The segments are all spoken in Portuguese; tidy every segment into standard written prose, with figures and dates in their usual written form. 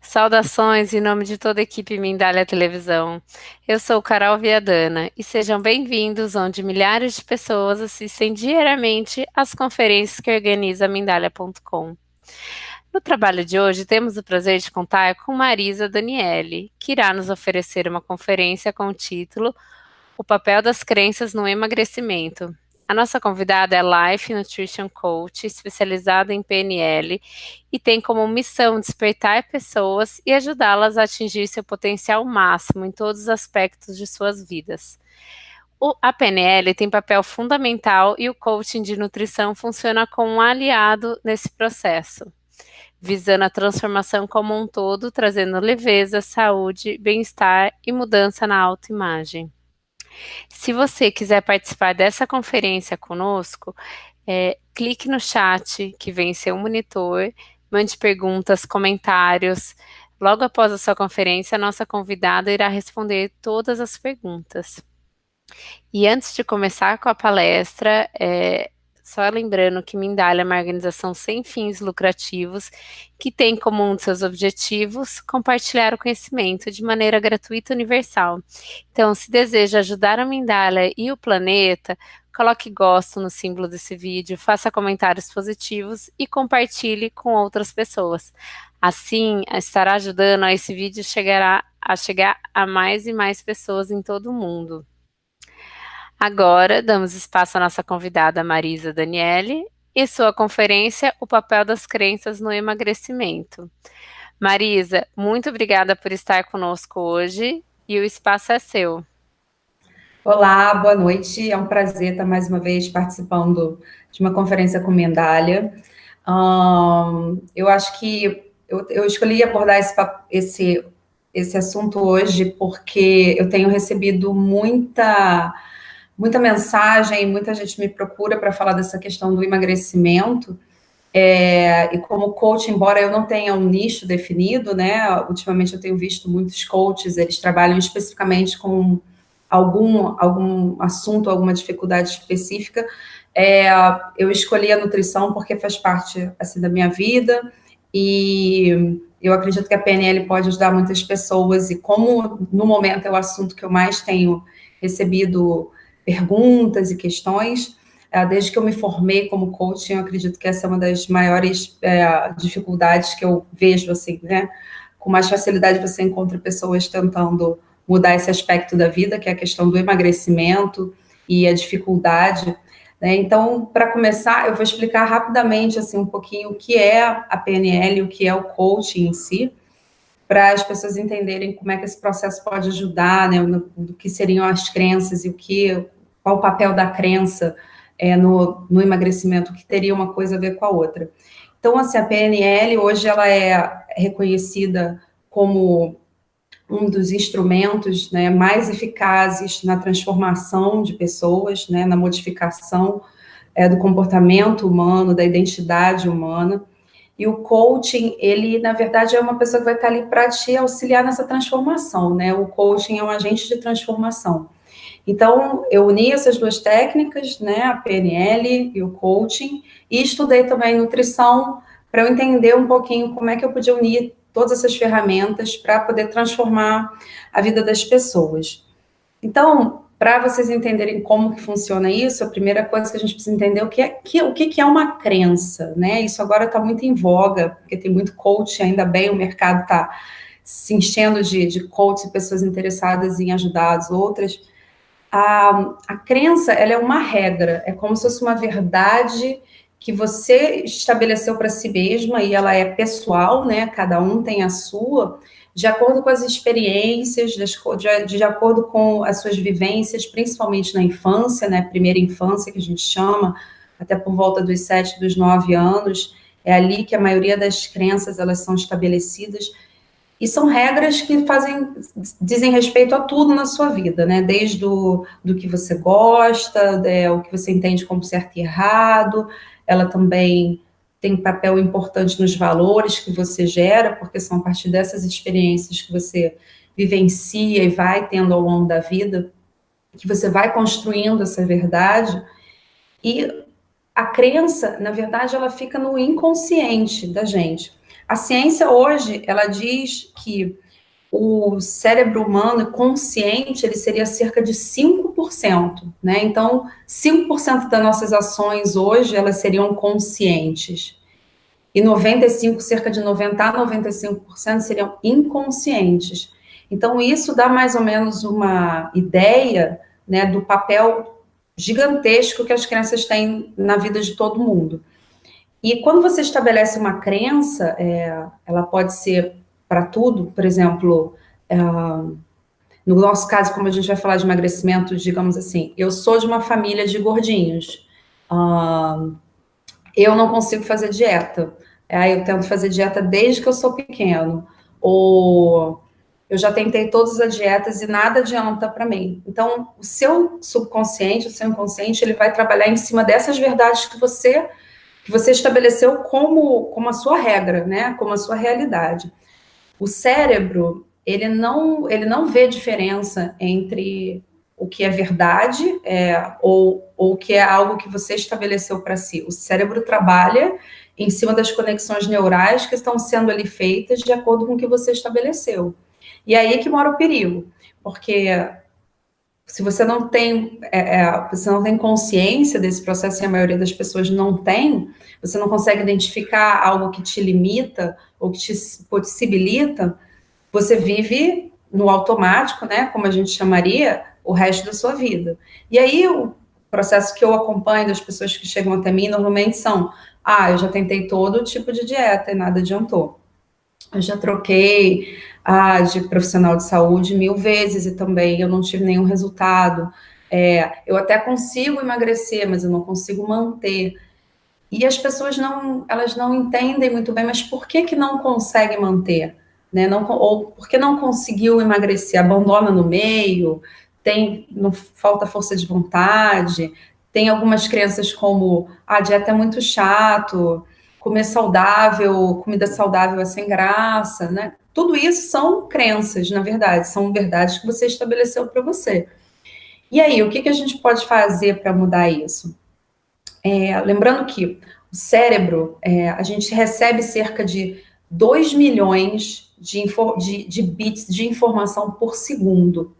Saudações em nome de toda a equipe Mindália Televisão. Eu sou Carol Viadana e sejam bem-vindos onde milhares de pessoas assistem diariamente às conferências que organiza a Mindália.com. No trabalho de hoje, temos o prazer de contar com Marisa Daniele, que irá nos oferecer uma conferência com o título O papel das crenças no emagrecimento. A nossa convidada é Life Nutrition Coach, especializada em PNL, e tem como missão despertar pessoas e ajudá-las a atingir seu potencial máximo em todos os aspectos de suas vidas. A PNL tem papel fundamental e o coaching de nutrição funciona como um aliado nesse processo, visando a transformação como um todo, trazendo leveza, saúde, bem-estar e mudança na autoimagem. Se você quiser participar dessa conferência conosco, clique no chat que vem em seu monitor, mande perguntas, comentários. Logo após a sua conferência, a nossa convidada irá responder todas as perguntas. E antes de começar com a palestra, só lembrando que Mindália é uma organização sem fins lucrativos que tem como um de seus objetivos compartilhar o conhecimento de maneira gratuita e universal. Então, se deseja ajudar a Mindália e o planeta, coloque gosto no símbolo desse vídeo, faça comentários positivos e compartilhe com outras pessoas. Assim, estará ajudando a esse vídeo chegar a mais e mais pessoas em todo o mundo. Agora, damos espaço à nossa convidada Marisa Daniele e sua conferência O papel das crenças no emagrecimento. Marisa, muito obrigada por estar conosco hoje e o espaço é seu. Olá, boa noite. É um prazer estar mais uma vez participando de uma conferência com Mindália. Eu acho que eu escolhi abordar esse assunto hoje porque eu tenho recebido muita mensagem, muita gente me procura para falar dessa questão do emagrecimento. E como coach, embora eu não tenha um nicho definido, né? Ultimamente eu tenho visto muitos coaches, eles trabalham especificamente com algum assunto, alguma dificuldade específica. Eu escolhi a nutrição porque faz parte assim, da minha vida e eu acredito que a PNL pode ajudar muitas pessoas e como no momento é o assunto que eu mais tenho recebido perguntas e questões, desde que eu me formei como coach, eu acredito que essa é uma das maiores dificuldades que eu vejo, assim, né? Com mais facilidade você encontra pessoas tentando mudar esse aspecto da vida, que é a questão do emagrecimento e a dificuldade, né? Então, para começar, eu vou explicar rapidamente, assim, um pouquinho o que é a PNL, o que é o coaching em si, para as pessoas entenderem como é que esse processo pode ajudar, né, no que seriam as crenças e qual o papel da crença no emagrecimento, que teria uma coisa a ver com a outra. Então, assim, a PNL hoje ela é reconhecida como um dos instrumentos, né, mais eficazes na transformação de pessoas, né, na modificação do comportamento humano, da identidade humana. E o coaching, ele, na verdade, é uma pessoa que vai estar ali para te auxiliar nessa transformação, né? O coaching é um agente de transformação. Então, eu uni essas duas técnicas, né? A PNL e o coaching, e estudei também nutrição para eu entender um pouquinho como é que eu podia unir todas essas ferramentas para poder transformar a vida das pessoas. Então, para vocês entenderem como que funciona isso, a primeira coisa que a gente precisa entender é o que é uma crença, né? Isso agora está muito em voga, porque tem muito coach, ainda bem, o mercado está se enchendo de coaches e pessoas interessadas em ajudar as outras. A crença, ela é uma regra, é como se fosse uma verdade que você estabeleceu para si mesma e ela é pessoal, né? Cada um tem a sua, de acordo com as experiências, de acordo com as suas vivências, principalmente na infância, né? Primeira infância, que a gente chama, até por volta dos 7, dos 9 anos, é ali que a maioria das crenças, elas são estabelecidas, e são regras que dizem respeito a tudo na sua vida, né? Desde do que você gosta, o que você entende como certo e errado. Ela também tem um papel importante nos valores que você gera, porque são a partir dessas experiências que você vivencia e vai tendo ao longo da vida, que você vai construindo essa verdade, e a crença, na verdade, ela fica no inconsciente da gente. A ciência hoje, ela diz que o cérebro humano consciente, ele seria cerca de 5%, né? Então, 5% das nossas ações hoje, elas seriam conscientes. E 95, cerca de 90 a 95% seriam inconscientes. Então, isso dá mais ou menos uma ideia, né, do papel gigantesco que as crenças têm na vida de todo mundo. E quando você estabelece uma crença, ela pode ser para tudo, por exemplo, no nosso caso, como a gente vai falar de emagrecimento, digamos assim, eu sou de uma família de gordinhos, eu não consigo fazer dieta, eu tento fazer dieta desde que eu sou pequeno, ou eu já tentei todas as dietas e nada adianta para mim. Então, o seu subconsciente, o seu inconsciente, ele vai trabalhar em cima dessas verdades que você estabeleceu como a sua regra, né? Como a sua realidade. O cérebro, ele não vê diferença entre o que é verdade ou o que é algo que você estabeleceu para si. O cérebro trabalha em cima das conexões neurais que estão sendo ali feitas de acordo com o que você estabeleceu. E aí que mora o perigo, porque se você você não tem consciência desse processo, e a maioria das pessoas não tem, você não consegue identificar algo que te limita ou que te possibilita, você vive no automático, né, como a gente chamaria, o resto da sua vida. E aí o processo que eu acompanho das pessoas que chegam até mim normalmente são: eu já tentei todo tipo de dieta e nada adiantou. Eu já troquei de profissional de saúde 1000 vezes e também eu não tive nenhum resultado. Eu até consigo emagrecer, mas eu não consigo manter. E as pessoas elas não entendem muito bem, mas por que não consegue manter? Né? Ou por que não conseguiu emagrecer? Abandona no meio, não falta força de vontade, tem algumas crenças como a dieta é muito chato, comer saudável, comida saudável é sem graça, né? Tudo isso são crenças, na verdade, são verdades que você estabeleceu para você. E aí, o que a gente pode fazer para mudar isso? Lembrando que o cérebro, a gente recebe cerca de 2 milhões de bits de informação por segundo.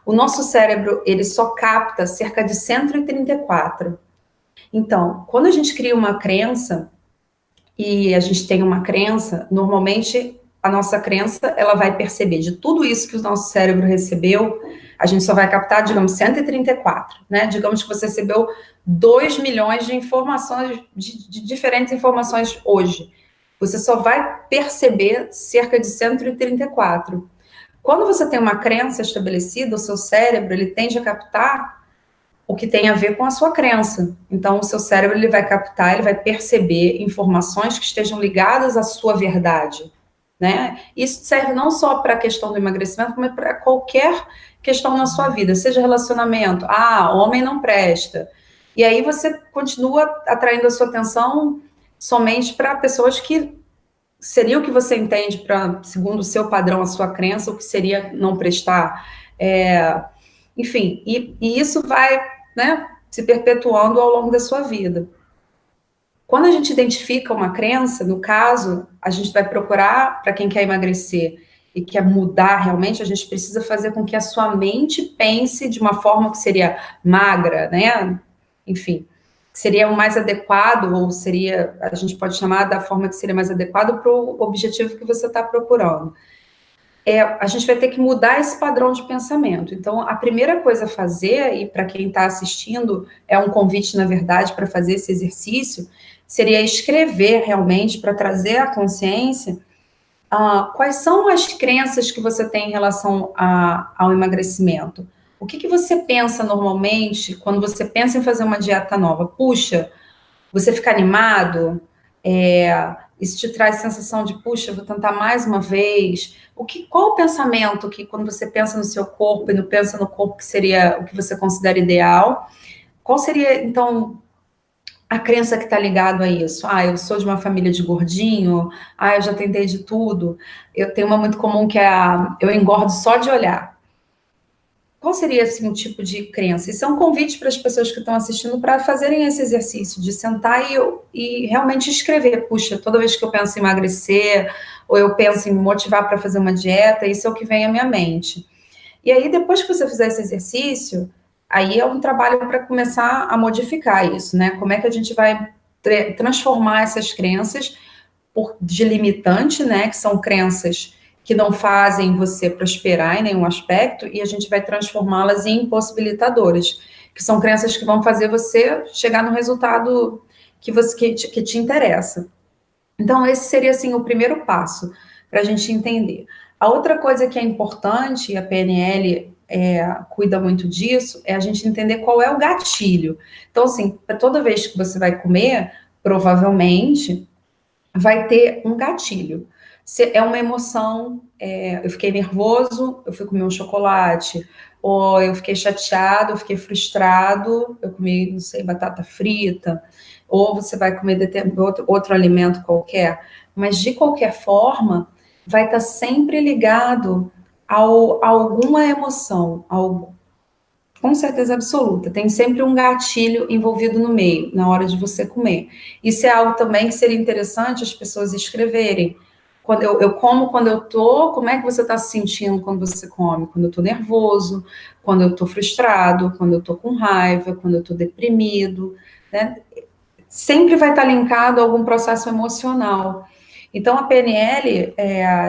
O nosso cérebro, ele só capta cerca de 134. Então, quando a gente cria uma crença, e a gente tem uma crença, normalmente a nossa crença, ela vai perceber de tudo isso que o nosso cérebro recebeu, a gente só vai captar, digamos, 134, né? Digamos que você recebeu 2 milhões de informações, de diferentes informações hoje. Você só vai perceber cerca de 134. Quando você tem uma crença estabelecida, o seu cérebro, ele tende a captar o que tem a ver com a sua crença. Então, o seu cérebro, ele vai captar, ele vai perceber informações que estejam ligadas à sua verdade, né? Isso serve não só para a questão do emagrecimento, mas para qualquer questão na sua vida, seja relacionamento, homem não presta. E aí você continua atraindo a sua atenção somente para pessoas que seria o que você entende segundo o seu padrão, a sua crença, o que seria não prestar. Enfim, e isso vai, né, se perpetuando ao longo da sua vida. Quando a gente identifica uma crença, no caso, a gente vai procurar, para quem quer emagrecer e quer mudar realmente, a gente precisa fazer com que a sua mente pense de uma forma que seria magra, né? Enfim, seria o mais adequado, ou seria, a gente pode chamar da forma que seria mais adequado para o objetivo que você está procurando. A gente vai ter que mudar esse padrão de pensamento. Então, a primeira coisa a fazer, e para quem está assistindo, é um convite, na verdade, para fazer esse exercício, seria escrever realmente, para trazer à consciência quais são as crenças que você tem em relação ao emagrecimento. O que você pensa normalmente quando você pensa em fazer uma dieta nova? Puxa, você fica animado? Isso te traz sensação de, puxa, vou tentar mais uma vez. Qual o pensamento que, quando você pensa no seu corpo e não pensa no corpo que seria o que você considera ideal, qual seria, então, a crença que está ligado a isso. Ah, eu sou de uma família de gordinho, ah, eu já tentei de tudo. Eu tenho uma muito comum que é eu engordo só de olhar. Qual seria, assim, o tipo de crença? Isso é um convite para as pessoas que estão assistindo para fazerem esse exercício, de sentar e realmente escrever. Puxa, toda vez que eu penso em emagrecer, ou eu penso em me motivar para fazer uma dieta, isso é o que vem à minha mente. E aí, depois que você fizer esse exercício, aí é um trabalho para começar a modificar isso, né? Como é que a gente vai transformar essas crenças de limitante, né? Que são crenças que não fazem você prosperar em nenhum aspecto, e a gente vai transformá-las em possibilitadoras, que são crenças que vão fazer você chegar no resultado que te interessa. Então, esse seria, assim, o primeiro passo para a gente entender. A outra coisa que é importante, e a PNL cuida muito disso, é a gente entender qual é o gatilho. Então, assim, toda vez que você vai comer, provavelmente vai ter um gatilho. Se é uma emoção, eu fiquei nervoso, eu fui comer um chocolate, ou eu fiquei chateado, eu fiquei frustrado, eu comi, não sei, batata frita, ou você vai comer outro alimento qualquer, mas de qualquer forma, vai estar sempre ligado a alguma emoção, com certeza absoluta. Tem sempre um gatilho envolvido no meio, na hora de você comer. Isso é algo também que seria interessante as pessoas escreverem. Quando eu como quando eu tô, como é que você está se sentindo quando você come? Quando eu tô nervoso, quando eu tô frustrado, quando eu tô com raiva, quando eu tô deprimido, né? Sempre vai estar linkado a algum processo emocional. Então, a PNL,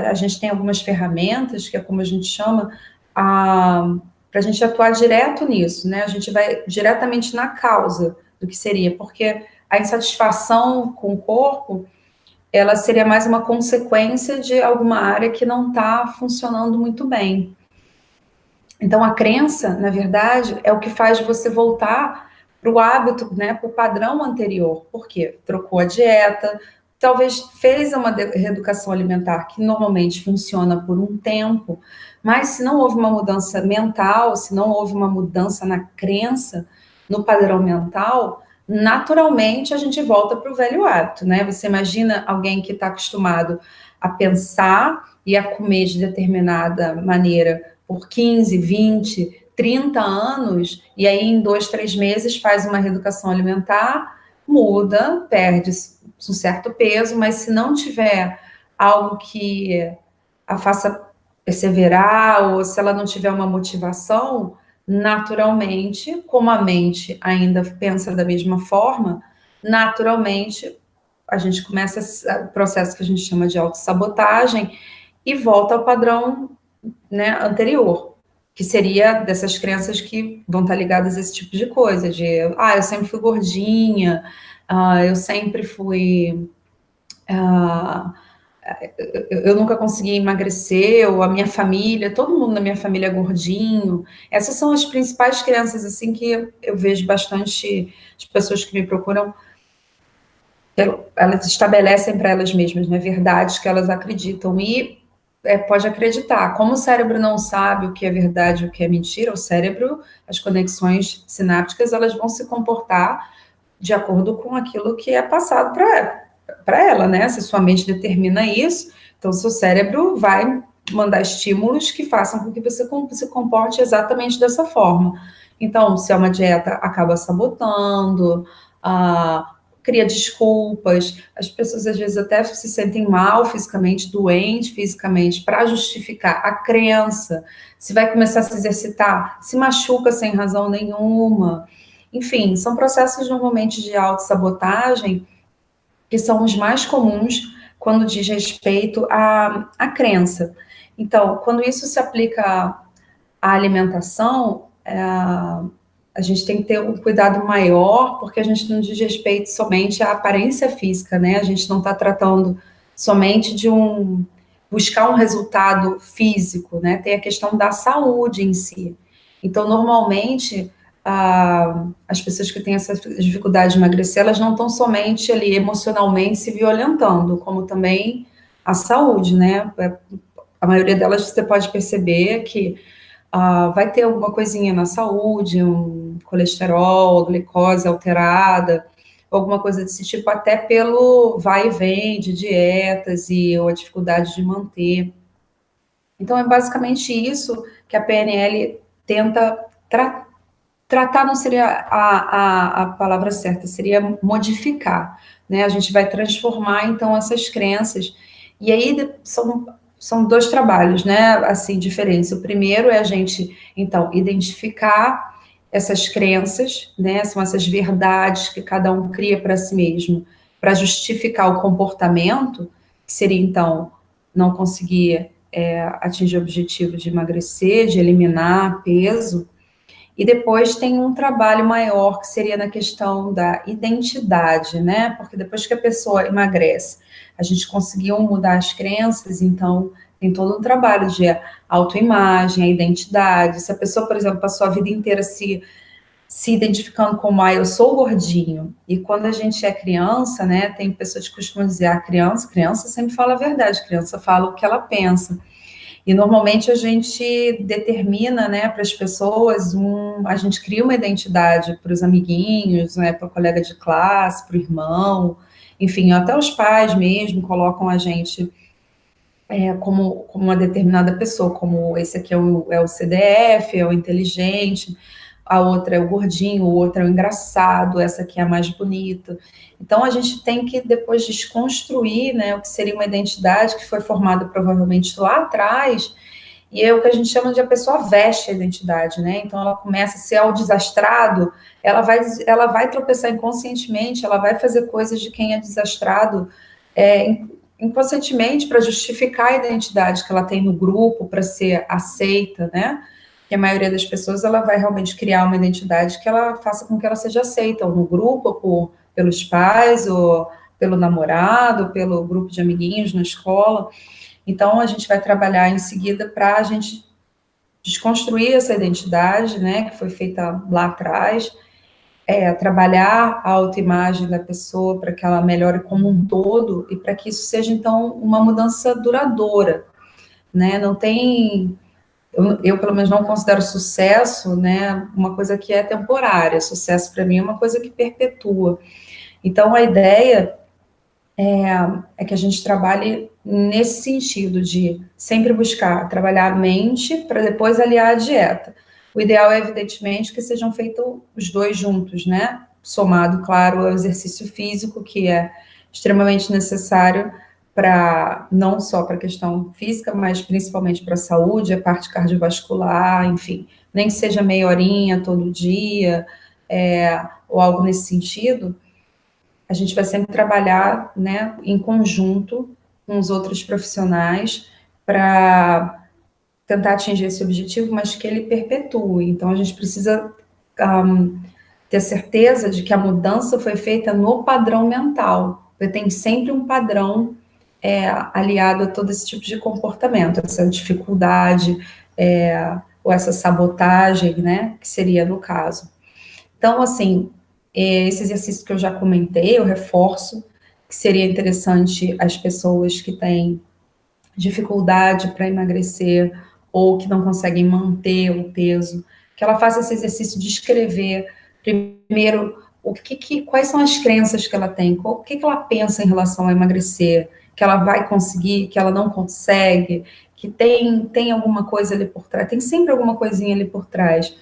a gente tem algumas ferramentas, que é como a gente chama, para a gente atuar direto nisso, né? A gente vai diretamente na causa do que seria, porque a insatisfação com o corpo, ela seria mais uma consequência de alguma área que não está funcionando muito bem. Então, a crença, na verdade, é o que faz você voltar para o hábito, né, para o padrão anterior. Por quê? Trocou a dieta, talvez fez uma reeducação alimentar que normalmente funciona por um tempo, mas se não houve uma mudança mental, se não houve uma mudança na crença, no padrão mental, naturalmente a gente volta para o velho hábito, né? Você imagina alguém que está acostumado a pensar e a comer de determinada maneira por 15, 20, 30 anos, e aí em 2, 3 meses faz uma reeducação alimentar, muda, perde um certo peso, mas se não tiver algo que a faça perseverar, ou se ela não tiver uma motivação, naturalmente, como a mente ainda pensa da mesma forma, naturalmente a gente começa o processo que a gente chama de autossabotagem e volta ao padrão, né, anterior, que seria dessas crenças que vão estar ligadas a esse tipo de coisa, de, eu sempre fui gordinha, eu sempre fui, eu nunca consegui emagrecer, ou a minha família, todo mundo na minha família é gordinho. Essas são as principais crenças, assim, que eu vejo bastante as pessoas que me procuram, elas estabelecem para elas mesmas, né, verdades que elas acreditam, e pode acreditar. Como o cérebro não sabe o que é verdade e o que é mentira, o cérebro, as conexões sinápticas, elas vão se comportar de acordo com aquilo que é passado para ela, né? Se sua mente determina isso, então seu cérebro vai mandar estímulos que façam com que você se comporte exatamente dessa forma. Então, se é uma dieta, acaba sabotando, cria desculpas, as pessoas às vezes até se sentem mal fisicamente, doentes fisicamente, para justificar a crença. Se vai começar a se exercitar, se machuca sem razão nenhuma. Enfim, são processos normalmente de autossabotagem que são os mais comuns quando diz respeito à crença. Então, quando isso se aplica à alimentação, a gente tem que ter um cuidado maior, porque a gente não diz respeito somente à aparência física, né? A gente não está tratando somente de buscar um resultado físico, né? Tem a questão da saúde em si. Então, normalmente, as pessoas que têm essa dificuldade de emagrecer, elas não estão somente ali emocionalmente se violentando, como também a saúde, né? A maioria delas você pode perceber que vai ter alguma coisinha na saúde, um colesterol, glicose alterada, alguma coisa desse tipo, até pelo vai e vem de dietas ou a dificuldade de manter. Então, é basicamente isso que a PNL tenta tratar, não seria a palavra certa, seria modificar, né? A gente vai transformar, então, essas crenças. E aí são dois trabalhos, né, assim, diferentes. O primeiro é a gente, então, identificar essas crenças, né, são essas verdades que cada um cria para si mesmo, para justificar o comportamento, que seria, então, não conseguir atingir o objetivo de emagrecer, de eliminar peso. E depois tem um trabalho maior, que seria na questão da identidade, né? Porque depois que a pessoa emagrece, a gente conseguiu mudar as crenças, então tem todo um trabalho de autoimagem, a identidade. Se a pessoa, por exemplo, passou a vida inteira se identificando como, eu sou gordinho, e quando a gente é criança, né, tem pessoas que costumam dizer, criança sempre fala a verdade, criança fala o que ela pensa. E normalmente a gente determina, né, para as pessoas, a gente cria uma identidade para os amiguinhos, né, para o colega de classe, para o irmão, enfim, até os pais mesmo colocam a gente como uma determinada pessoa, como esse aqui é o CDF, é o inteligente, a outra é o gordinho, o outro é o engraçado, essa aqui é a mais bonita. Então a gente tem que depois desconstruir, né, o que seria uma identidade que foi formada provavelmente lá atrás, e é o que a gente chama de a pessoa veste a identidade, né? Então ela começa a ser ao desastrado, ela vai tropeçar inconscientemente, ela vai fazer coisas de quem é desastrado, inconscientemente, para justificar a identidade que ela tem no grupo, para ser aceita, né? Que a maioria das pessoas ela vai realmente criar uma identidade que ela faça com que ela seja aceita, ou no grupo, ou pelos pais, ou pelo namorado, ou pelo grupo de amiguinhos na escola. Então, a gente vai trabalhar em seguida para a gente desconstruir essa identidade, né, que foi feita lá atrás, trabalhar a autoimagem da pessoa para que ela melhore como um todo e para que isso seja, então, uma mudança duradoura, né, não tem... Eu, pelo menos, não considero sucesso, né, uma coisa que é temporária. Sucesso, para mim, é uma coisa que perpetua. Então, a ideia é que a gente trabalhe nesse sentido de sempre buscar trabalhar a mente para depois aliar a dieta. O ideal é, evidentemente, que sejam feitos os dois juntos, né? Somado, claro, ao exercício físico, que é extremamente necessário para não só para a questão física, mas principalmente para a saúde, a parte cardiovascular, enfim, nem que seja meia horinha todo dia, ou algo nesse sentido, a gente vai sempre trabalhar, né, em conjunto com os outros profissionais para tentar atingir esse objetivo, mas que ele perpetue. Então, a gente precisa ter certeza de que a mudança foi feita no padrão mental, porque tem sempre um padrão aliado a todo esse tipo de comportamento, essa dificuldade, ou essa sabotagem, né, que seria no caso. Então, assim, esse exercício que eu já comentei, eu reforço que seria interessante as pessoas que têm dificuldade para emagrecer ou que não conseguem manter o peso, que ela faça esse exercício de escrever primeiro quais são as crenças que ela tem, o que ela pensa em relação a emagrecer, que ela vai conseguir, que ela não consegue, que tem alguma coisa ali por trás, tem sempre alguma coisinha ali por trás.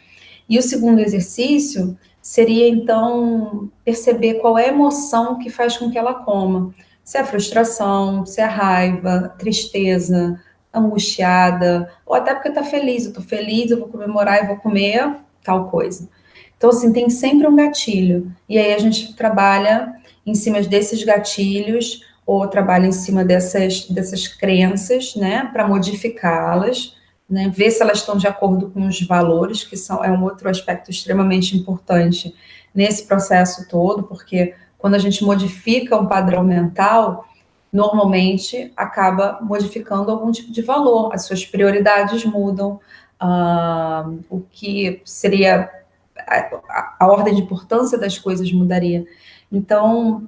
E o segundo exercício seria, então, perceber qual é a emoção que faz com que ela coma. Se é frustração, se é raiva, tristeza, angustiada, ou até porque está feliz. Eu estou feliz, eu vou comemorar e vou comer tal coisa. Então, assim, tem sempre um gatilho. E aí a gente trabalha em cima desses gatilhos, ou trabalha em cima dessas crenças, né, para modificá-las, né, ver se elas estão de acordo com os valores, que é um outro aspecto extremamente importante nesse processo todo, porque quando a gente modifica um padrão mental, normalmente acaba modificando algum tipo de valor, as suas prioridades mudam, o que seria a ordem de importância das coisas mudaria. Então,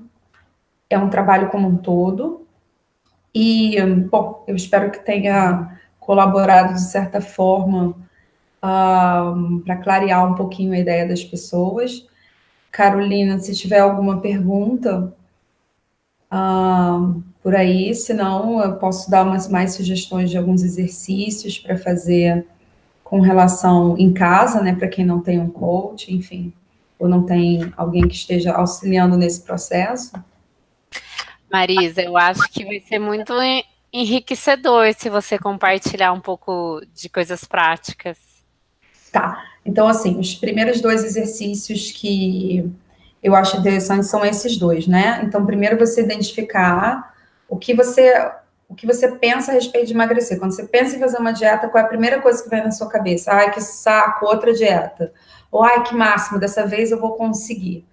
é um trabalho como um todo, e, bom, eu espero que tenha colaborado de certa forma para clarear um pouquinho a ideia das pessoas. Carolina, se tiver alguma pergunta por aí, senão eu posso dar umas mais sugestões de alguns exercícios para fazer com relação em casa, né, para quem não tem um coach, enfim, ou não tem alguém que esteja auxiliando nesse processo. Marisa, eu acho que vai ser muito enriquecedor se você compartilhar um pouco de coisas práticas. Tá, então assim, os primeiros dois exercícios que eu acho interessantes são esses dois, né? Então, primeiro você identificar o que você pensa a respeito de emagrecer. Quando você pensa em fazer uma dieta, qual é a primeira coisa que vem na sua cabeça? Ai, que saco, outra dieta. Ou ai, que máximo, dessa vez eu vou conseguir.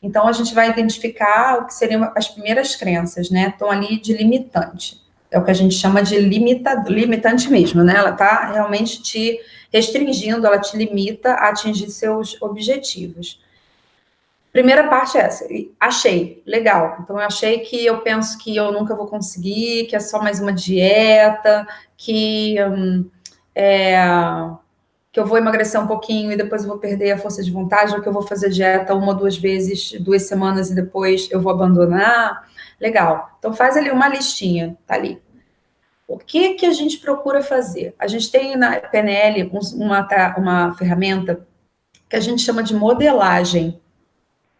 Então, a gente vai identificar o que seriam as primeiras crenças, né? Estão ali de limitante. É o que a gente chama de limitante mesmo, né? Ela está realmente te restringindo, ela te limita a atingir seus objetivos. Primeira parte é essa, achei, legal. Então, eu achei que eu penso que eu nunca vou conseguir, que é só mais uma dieta, é, que eu vou emagrecer um pouquinho e depois eu vou perder a força de vontade, ou que eu vou fazer dieta uma ou duas vezes, 2 semanas e depois eu vou abandonar. Legal. Então, faz ali uma listinha, tá ali. O que a gente procura fazer? A gente tem na PNL uma ferramenta que a gente chama de modelagem.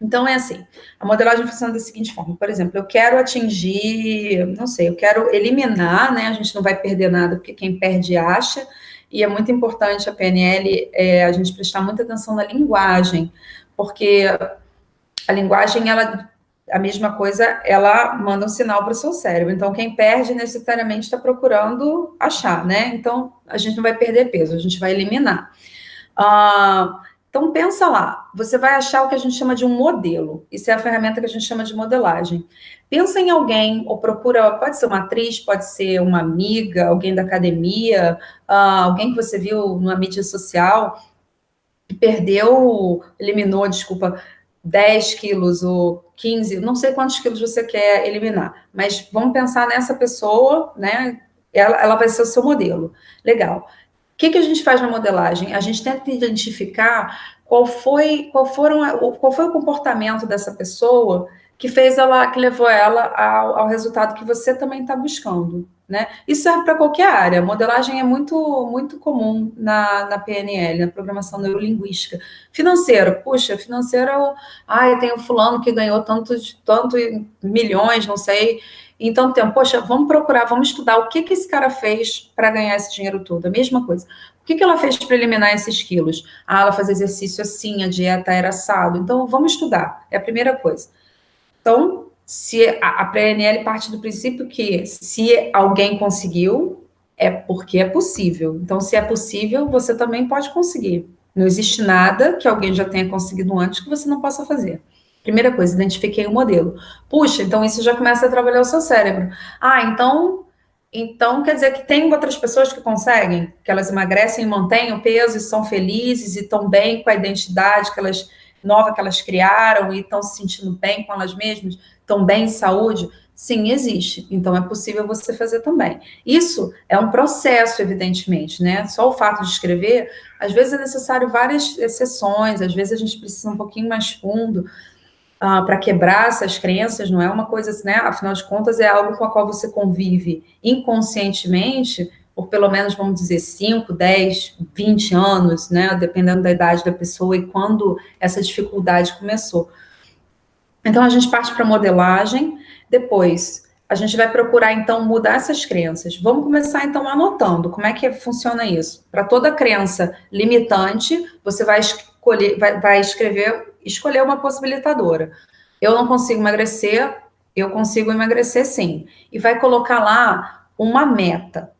Então, é assim, a modelagem funciona da seguinte forma, por exemplo, eu quero atingir, não sei, eu quero eliminar, né, a gente não vai perder nada, porque quem perde acha, e é muito importante a PNL, a gente prestar muita atenção na linguagem, porque a linguagem, ela, a mesma coisa, ela manda um sinal para o seu cérebro, então quem perde necessariamente está procurando achar, né, então a gente não vai perder peso, a gente vai eliminar. Então, pensa lá, você vai achar o que a gente chama de um modelo. Isso é a ferramenta que a gente chama de modelagem. Pensa em alguém, ou procura, pode ser uma atriz, pode ser uma amiga, alguém da academia, alguém que você viu numa mídia social, que eliminou, desculpa, 10 quilos ou 15, não sei quantos quilos você quer eliminar, mas vamos pensar nessa pessoa, né? Ela vai ser o seu modelo. Legal. O que a gente faz na modelagem? A gente tenta identificar qual foi o comportamento dessa pessoa que levou ela ao resultado que você também está buscando, né? Isso serve para qualquer área. A modelagem é muito comum na PNL, na programação neurolinguística. Financeiro, puxa, financeiro, tem um fulano que ganhou tantos milhões, não sei, então, poxa, vamos procurar, vamos estudar o que esse cara fez para ganhar esse dinheiro todo. A mesma coisa. O que ela fez para eliminar esses quilos? Ela fazia exercício assim, a dieta era assado. Então, vamos estudar. É a primeira coisa. Então, se a PNL parte do princípio que se alguém conseguiu, é porque é possível. Então, se é possível, você também pode conseguir. Não existe nada que alguém já tenha conseguido antes que você não possa fazer. Primeira coisa, identifiquei o modelo. Puxa, então isso já começa a trabalhar o seu cérebro. Então quer dizer que tem outras pessoas que conseguem, que elas emagrecem, mantêm o peso e são felizes e estão bem com a identidade nova que elas criaram e estão se sentindo bem com elas mesmas, estão bem em saúde? Sim, existe. Então é possível você fazer também. Isso é um processo, evidentemente, né? Só o fato de escrever, às vezes é necessário várias sessões, às vezes a gente precisa um pouquinho mais fundo para quebrar essas crenças, não é uma coisa assim, né? Afinal de contas, é algo com a qual você convive inconscientemente por pelo menos, vamos dizer, 5, 10, 20 anos, né? Dependendo da idade da pessoa e quando essa dificuldade começou. Então, a gente parte para modelagem, depois a gente vai procurar, então, mudar essas crenças. Vamos começar, então, anotando como é que funciona isso. Para toda crença limitante, você vai escolher uma possibilitadora. Eu não consigo emagrecer, eu consigo emagrecer sim. E vai colocar lá uma meta.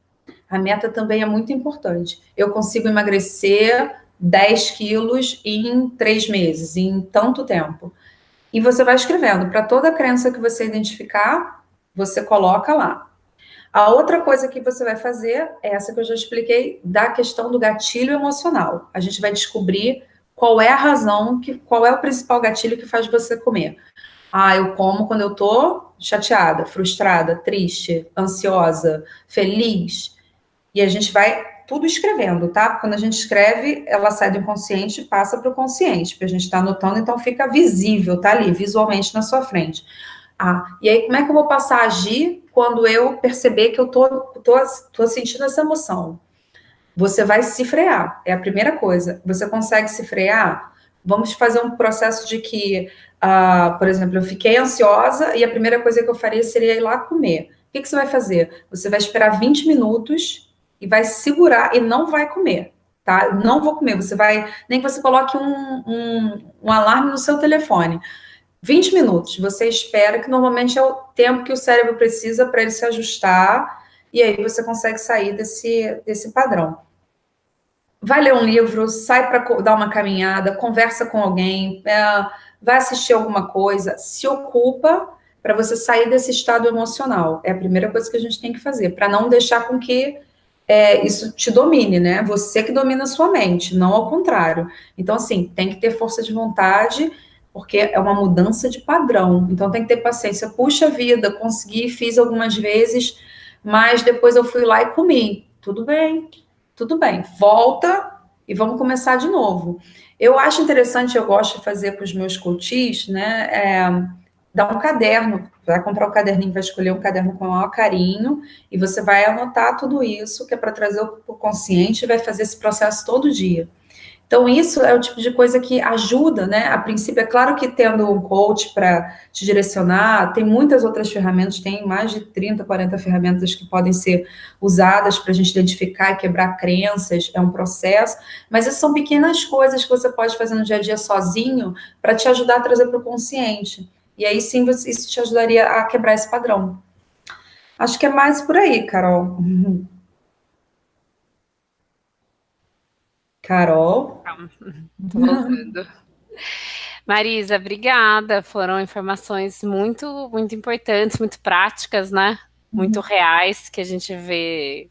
A meta também é muito importante. Eu consigo emagrecer 10 quilos em 3 meses, em tanto tempo. E você vai escrevendo. Para toda crença que você identificar, você coloca lá. A outra coisa que você vai fazer é essa que eu já expliquei, da questão do gatilho emocional. A gente vai descobrir qual é a razão, qual é o principal gatilho que faz você comer. Eu como quando eu tô chateada, frustrada, triste, ansiosa, feliz. E a gente vai tudo escrevendo, tá? Quando a gente escreve, ela sai do inconsciente e passa para o consciente, porque a gente está anotando, então fica visível, tá ali, visualmente na sua frente. E aí como é que eu vou passar a agir quando eu perceber que eu tô sentindo essa emoção? Você vai se frear, é a primeira coisa. Você consegue se frear? Vamos fazer um processo de que, por exemplo, eu fiquei ansiosa e a primeira coisa que eu faria seria ir lá comer. O que você vai fazer? Você vai esperar 20 minutos e vai segurar e não vai comer, tá? Não vou comer. Você vai, nem que você coloque um alarme no seu telefone. 20 minutos, você espera, que normalmente é o tempo que o cérebro precisa para ele se ajustar, e aí você consegue sair desse padrão. Vai ler um livro, sai para dar uma caminhada, conversa com alguém, vai assistir alguma coisa, se ocupa para você sair desse estado emocional. É a primeira coisa que a gente tem que fazer, para não deixar com que isso te domine, né? Você que domina a sua mente, não ao contrário. Então, assim, tem que ter força de vontade, porque é uma mudança de padrão. Então, tem que ter paciência. Puxa vida, consegui, fiz algumas vezes, mas depois eu fui lá e comi. Tudo bem. Volta e vamos começar de novo. Eu acho interessante, eu gosto de fazer com os meus coaches, né? Dar um caderno, vai comprar o caderninho, vai escolher um caderno com o maior carinho, e você vai anotar tudo isso, que é para trazer o consciente, e vai fazer esse processo todo dia. Então, isso é o tipo de coisa que ajuda, né? A princípio, é claro que tendo um coach para te direcionar, tem muitas outras ferramentas, tem mais de 30, 40 ferramentas que podem ser usadas para a gente identificar e quebrar crenças, é um processo, mas essas são pequenas coisas que você pode fazer no dia a dia sozinho para te ajudar a trazer para o consciente. E aí sim, isso te ajudaria a quebrar esse padrão. Acho que é mais por aí, Carol. Carol? Calma, tô voltando. Marisa, obrigada. Foram informações muito, muito importantes, muito práticas, né? Muito reais, que a gente vê,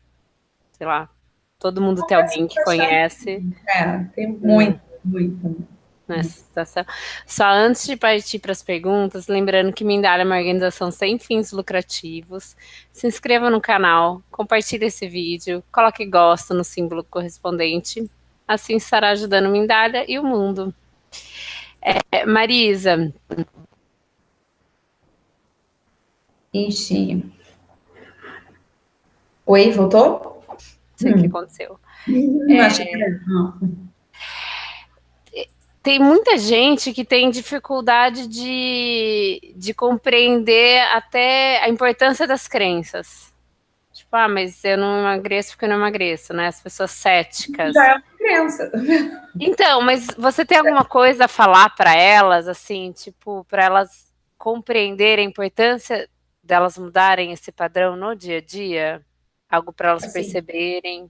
sei lá, todo mundo tem Acontece alguém que bastante. conhece Tem muito, muito. nessa situação. Só antes de partir para as perguntas, lembrando que Mindália é uma organização sem fins lucrativos. Se inscreva no canal, compartilhe esse vídeo, coloque gosto no símbolo correspondente. Assim estará ajudando Mindália e o mundo. Marisa. Ixi. Oi, voltou? Não sei o que aconteceu. Achei que era. Não. Tem muita gente que tem dificuldade de compreender até a importância das crenças. Tipo, mas eu não emagreço porque eu não emagreço, né? As pessoas céticas. Já é uma crença. Então, mas você tem alguma coisa a falar para elas, assim, tipo, para elas compreenderem a importância delas mudarem esse padrão no dia a dia? Algo para elas Assim, perceberem?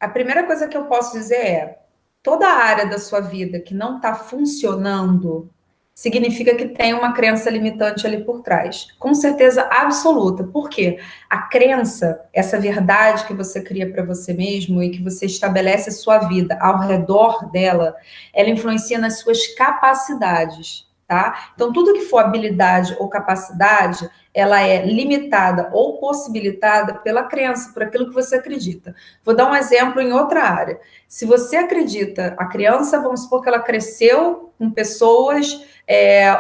a primeira coisa que eu posso dizer é: toda área da sua vida que não está funcionando significa que tem uma crença limitante ali por trás. Com certeza absoluta. Por quê? A crença, essa verdade que você cria para você mesmo e que você estabelece a sua vida ao redor dela, ela influencia nas suas capacidades, tá? Então, tudo que for habilidade ou capacidade, ela é limitada ou possibilitada pela crença, por aquilo que você acredita. Vou dar um exemplo em outra área. Se você acredita, a criança, vamos supor que ela cresceu com pessoas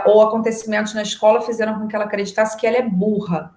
ou acontecimentos na escola fizeram com que ela acreditasse que ela é burra.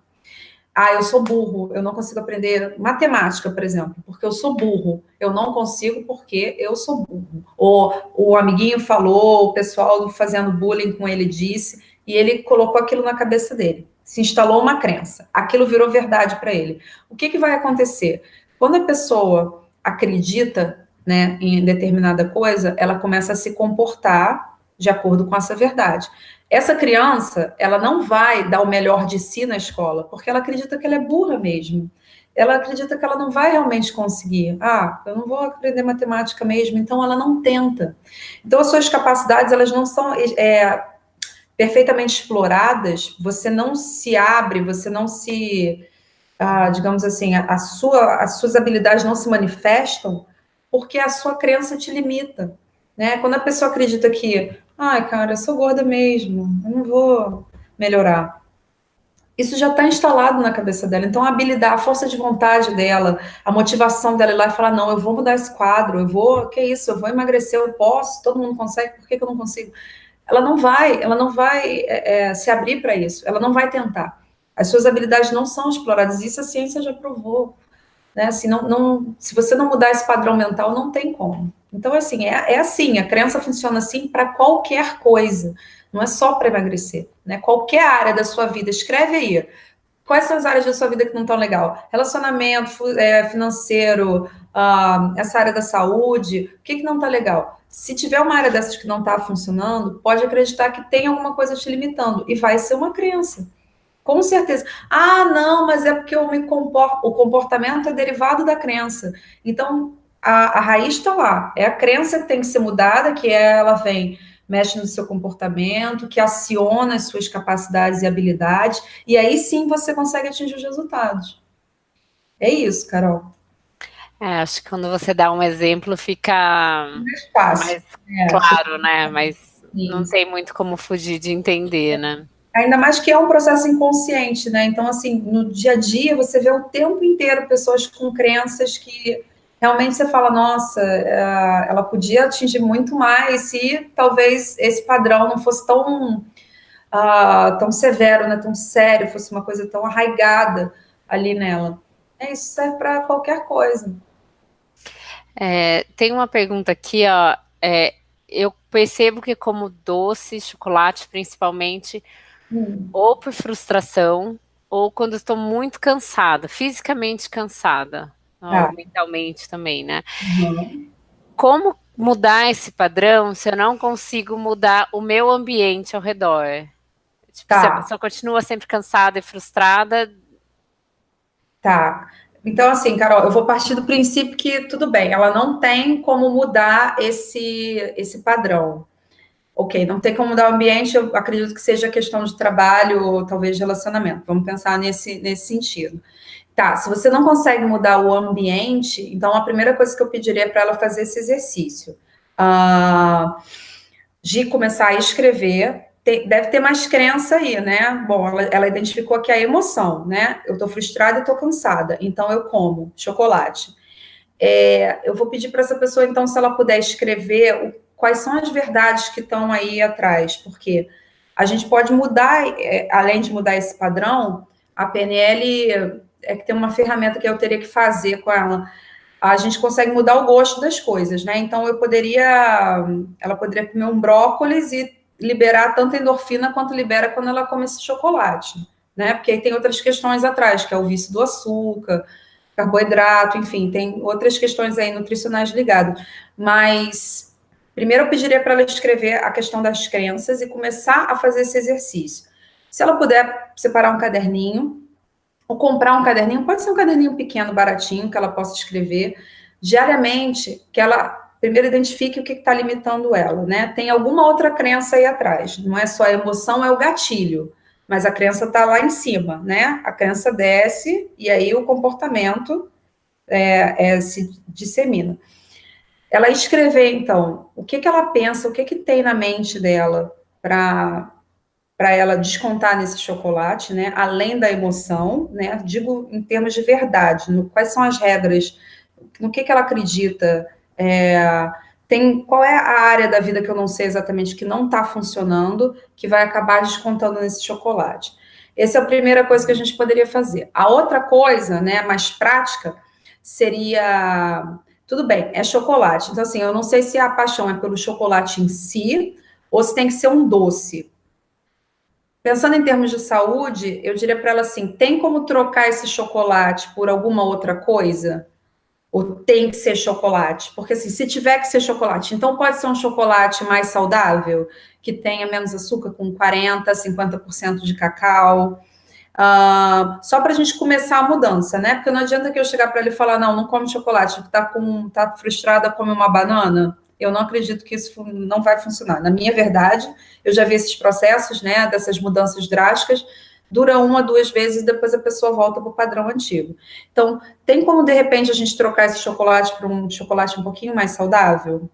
Eu sou burro, eu não consigo aprender matemática, por exemplo, porque eu sou burro. Eu não consigo porque eu sou burro. Ou o amiguinho falou, o pessoal fazendo bullying com ele disse, e ele colocou aquilo na cabeça dele. Se instalou uma crença. Aquilo virou verdade para ele. O que vai acontecer? Quando a pessoa acredita, né, em determinada coisa, ela começa a se comportar de acordo com essa verdade. Essa criança, ela não vai dar o melhor de si na escola, porque ela acredita que ela é burra mesmo. Ela acredita que ela não vai realmente conseguir. Eu não vou aprender matemática mesmo, então ela não tenta. Então, as suas capacidades, elas não são perfeitamente exploradas, você não se abre, você não se, digamos assim, as suas habilidades não se manifestam porque a sua crença te limita, né? Quando a pessoa acredita que, cara, eu sou gorda mesmo, eu não vou melhorar. isso já está instalado na cabeça dela. Então, a habilidade, a força de vontade dela, a motivação dela ir lá e falar, não, eu vou mudar esse quadro, eu vou, que isso, eu vou emagrecer, eu posso, todo mundo consegue, por que que eu não consigo? Ela não vai se abrir para isso, ela não vai tentar. As suas habilidades não são exploradas, isso a ciência já provou. Né? Assim, se você não mudar esse padrão mental, não tem como. Então, assim, é assim, a crença funciona assim para qualquer coisa, não é só para emagrecer, né? Qualquer área da sua vida, escreve aí. Quais são as áreas da sua vida que não estão legal? Relacionamento, financeiro, essa área da saúde, o que, que não está legal? Se tiver uma área dessas que não está funcionando, pode acreditar que tem alguma coisa te limitando, e vai ser uma crença. Com certeza. Ah, não, mas é porque eu me comporto. O comportamento é derivado da crença. Então, a raiz está lá. É a crença que tem que ser mudada, que ela vem, mexe no seu comportamento, que aciona as suas capacidades e habilidades, e aí sim você consegue atingir os resultados. É isso, Carol. Acho que quando você dá um exemplo fica Mais fácil. mais Fica claro, né? Mas não assim. tem muito como fugir de entender, né? Ainda mais que é um processo inconsciente, né? Então, assim, no dia a dia, você vê o tempo inteiro pessoas com crenças que realmente você fala, nossa, ela podia atingir muito mais se talvez esse padrão não fosse tão severo, né? Tão sério, fosse uma coisa tão arraigada ali nela. Isso serve para qualquer coisa. Tem uma pergunta aqui, ó. Eu percebo que como doce, chocolate principalmente, ou por frustração, ou quando estou muito cansada, fisicamente cansada, ou Tá. mentalmente também, né? Uhum. Como mudar esse padrão se eu não consigo mudar o meu ambiente ao redor? Tipo, se a Tá. pessoa continua sempre cansada e frustrada. Tá. Então, assim, Carol, eu vou partir do princípio que tudo bem, ela não tem como mudar esse padrão. Ok, não tem como mudar o ambiente, eu acredito que seja questão de trabalho ou talvez de relacionamento. Vamos pensar nesse sentido. Tá, se você não consegue mudar o ambiente, então a primeira coisa que eu pediria é para ela fazer esse exercício. Ah, de começar a escrever, deve ter mais crença aí, né? Bom, ela identificou aqui a emoção, né? Eu tô frustrada e tô cansada, então eu como chocolate. Eu vou pedir para essa pessoa, então, se ela puder escrever quais são as verdades que estão aí atrás, porque a gente pode mudar, além de mudar esse padrão, a PNL é que tem uma ferramenta que eu teria que fazer com ela. A gente consegue mudar o gosto das coisas, né? Então ela poderia comer um brócolis e liberar tanta endorfina quanto libera quando ela come esse chocolate, né? Porque aí tem outras questões atrás, que é o vício do açúcar, carboidrato, enfim, tem outras questões aí nutricionais ligadas. Mas primeiro eu pediria para ela escrever a questão das crenças e começar a fazer esse exercício. Se ela puder separar um caderninho, ou comprar um caderninho, pode ser um caderninho pequeno, baratinho, que ela possa escrever diariamente, que ela primeiro identifique o que está limitando ela, né? Tem alguma outra crença aí atrás, não é só a emoção, é o gatilho, mas a crença está lá em cima, né? A crença desce e aí o comportamento se dissemina. Ela escrever, então, o que ela pensa, o que tem na mente dela para ela descontar nesse chocolate, né? Além da emoção, né? Digo em termos de verdade, quais são as regras, no que ela acredita, qual é a área da vida que eu não sei exatamente que não está funcionando, que vai acabar descontando nesse chocolate. Essa é a primeira coisa que a gente poderia fazer. A outra coisa, né, mais prática, seria tudo bem, é chocolate. Então, assim, eu não sei se a paixão é pelo chocolate em si ou se tem que ser um doce. Pensando em termos de saúde, eu diria para ela assim: tem como trocar esse chocolate por alguma outra coisa? Ou tem que ser chocolate? Porque assim, se tiver que ser chocolate, então pode ser um chocolate mais saudável, que tenha menos açúcar, com 40, 50% de cacau. Só para a gente começar a mudança, né? Porque não adianta que eu chegar para ele e falar, não come chocolate, tá frustrada, come uma banana. Eu não acredito que isso não vai funcionar. Na minha verdade, eu já vi esses processos, né, dessas mudanças drásticas, dura uma, duas vezes, e depois a pessoa volta para o padrão antigo. Então, tem como, de repente, a gente trocar esse chocolate por um chocolate um pouquinho mais saudável?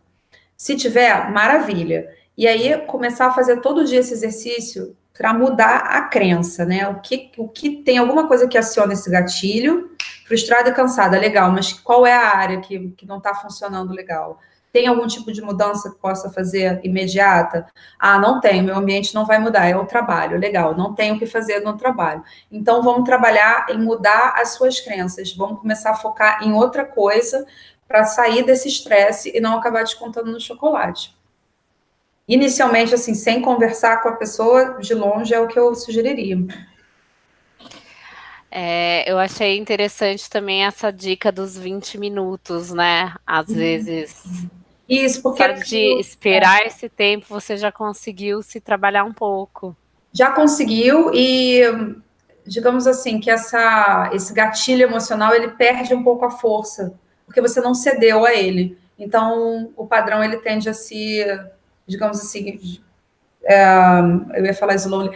Se tiver, maravilha. E aí, começar a fazer todo dia esse exercício para mudar a crença, né? O que tem alguma coisa que aciona esse gatilho? Frustrada e cansada, legal, mas qual é a área que não está funcionando legal? Tem algum tipo de mudança que possa fazer imediata? Ah, não tem, meu ambiente não vai mudar, é o trabalho, legal, não tenho o que fazer no trabalho. Então, vamos trabalhar em mudar as suas crenças, vamos começar a focar em outra coisa para sair desse estresse e não acabar descontando no chocolate. Inicialmente, assim, sem conversar com a pessoa, de longe, é o que eu sugeriria. Eu achei interessante também essa dica dos 20 minutos, né? Às vezes, Isso, porque só de esperar esse tempo, você já conseguiu se trabalhar um pouco. já conseguiu e, digamos assim, que esse gatilho emocional, ele perde um pouco a força, porque você não cedeu a ele. Então, o padrão, ele tende a se, digamos assim, eu ia falar slowly,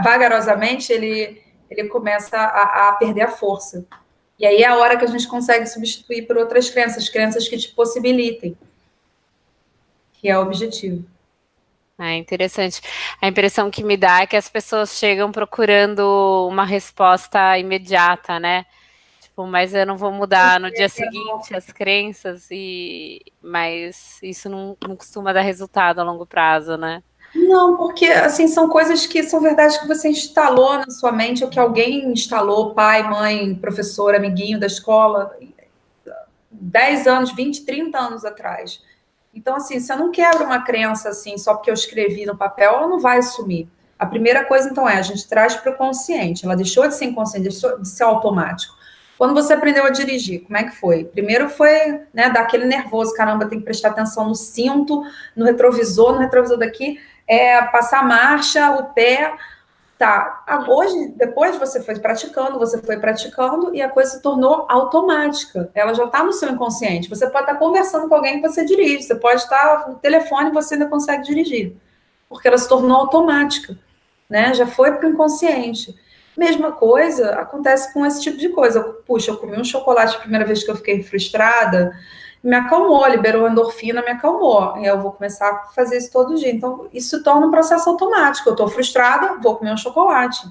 vagarosamente, ele começa a perder a força. E aí é a hora que a gente consegue substituir por outras crenças, crenças que te possibilitem, que é o objetivo. É interessante. A impressão que me dá é que as pessoas chegam procurando uma resposta imediata, né? Tipo, mas eu não vou mudar no dia seguinte as crenças, mas isso não costuma dar resultado a longo prazo, né? Não, porque assim são coisas que são verdades que você instalou na sua mente, ou que alguém instalou, pai, mãe, professor, amiguinho da escola, 10 anos, 20, 30 anos atrás. Então, assim, você não quebra uma crença assim, só porque eu escrevi no papel, ela não vai sumir. A primeira coisa, então, a gente traz para o consciente. Ela deixou de ser inconsciente, deixou de ser automático. Quando você aprendeu a dirigir, como é que foi? Primeiro foi, né, dar aquele nervoso, caramba, tem que prestar atenção no cinto, no retrovisor daqui, passar a marcha, o pé. Tá, hoje, depois você foi praticando e a coisa se tornou automática. Ela já está no seu inconsciente. Você pode estar conversando com alguém que você dirige, você pode estar no telefone e você ainda consegue dirigir, porque ela se tornou automática, né? Já foi para o inconsciente. Mesma coisa acontece com esse tipo de coisa. Puxa, eu comi um chocolate a primeira vez que eu fiquei frustrada, me acalmou, liberou endorfina, me acalmou. E eu vou começar a fazer isso todo dia. Então, isso se torna um processo automático. Eu estou frustrada, vou comer um chocolate.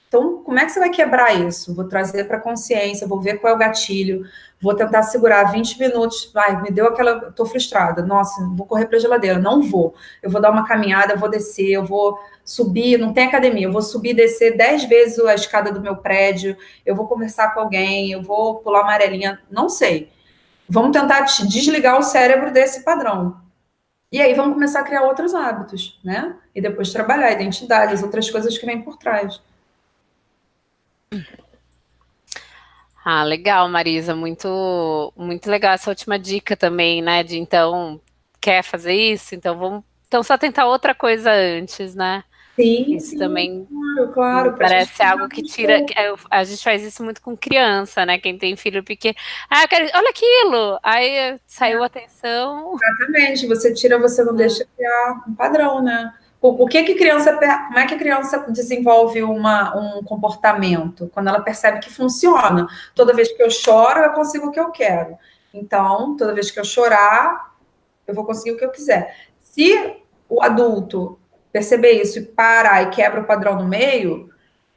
Então, como é que você vai quebrar isso? Vou trazer para a consciência, vou ver qual é o gatilho, vou tentar segurar 20 minutos. Vai, me deu aquela. Estou frustrada. Nossa, vou correr para a geladeira. Não vou. Eu vou dar uma caminhada, eu vou descer, eu vou subir. Não tem academia, eu vou subir e descer 10 vezes a escada do meu prédio, eu vou conversar com alguém, eu vou pular uma amarelinha. Não sei. Vamos tentar desligar o cérebro desse padrão. E aí vamos começar a criar outros hábitos, né? E depois trabalhar a identidade, as outras coisas que vêm por trás. Ah, legal, Marisa, muito legal essa última dica também, né? De então, quer fazer isso? Então então só tentar outra coisa antes, né? Sim, Isso sim, também claro, me claro, para a gente parece algo que tira. criar. A gente faz isso muito com criança, né? Quem tem filho pequeno. Ah, olha aquilo! Aí saiu a atenção. Exatamente, você tira, você não deixa criar um padrão, né? Como é que a criança desenvolve um comportamento? Quando ela percebe que funciona. Toda vez que eu choro, eu consigo o que eu quero. Então, toda vez que eu chorar, eu vou conseguir o que eu quiser. Se o adulto perceber isso e parar e quebra o padrão no meio,